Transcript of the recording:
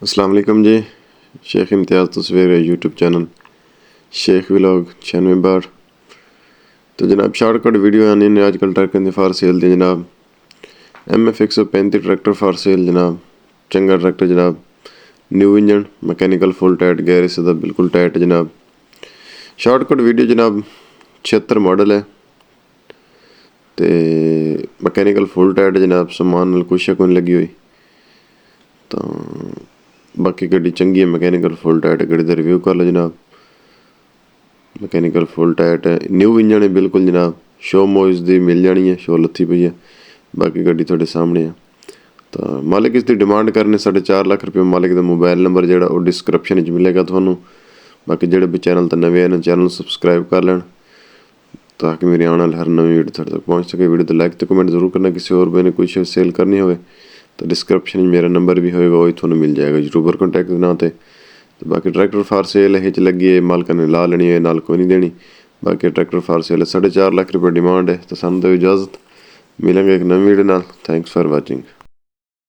अस्सलाम वालेकुम जी। शेख इम्तियाज़ तस्वीर है यूट्यूब चैनल शेख व्लॉग 96 तो जनाब शॉर्टकट वीडियो आने ने आजकल ट्रैक्टर फार सेल दी जनाब MF 135 ट्रैक्टर फार सेल जनाब चंगा ट्रैक्टर जनाब new engine mechanical full tight garage से बिल्कुल टाइट जनाब। शॉर्टकट वीडियो जनाब 76 मॉडल है तो मकैनिकल फुल टाइट जनाब समान नाल कोई शक नहीं लगी हुई तो बाकी गड्डी चंगी है मकैनिकल फुल टाइट गड्डी का रिव्यू कर लो जनाब। मकैनिकल फुल टाइट है न्यू इंजन है बिल्कुल जनाब शो मोइज दी मिल जानी है शो लत्थी पई है बाकी गड्डी थोड़े सामने है तो मालिक इसकी डिमांड करने 4.5 लाख रुपये मालिक का मोबाइल नंबर जोड़ा वो डिस्क्रिप्शन मिलेगा थानू। बाकी जोड़े भी चैनल तो नवे हैं चैनल सबसक्राइब कर लैन ताकि मेरी आने वाली हर नवी वीडियो थोड़े तक पहुँच सके। वीडियो तो लाइक तो कमेंट जरूर करना। किसी और भी ने कुछ सेल करनी हो तो डिस्क्रिप्शन में मेरा नंबर भी होएगा वही थोड़ा मिल जाएगा यूट्यूबर कॉन्टैक्ट ना तो बाकी ट्रैक्टर फार सेल हिच लगी है मालका ने ला लेनी है नाल कोई नहीं देनी। बाकी ट्रैक्टर फार सेल 4.5 लाख रुपये डिमांड है तो सानू तो इजाज़त मिलेंगे एक नवी वीडियो नाल। Thanks for watching.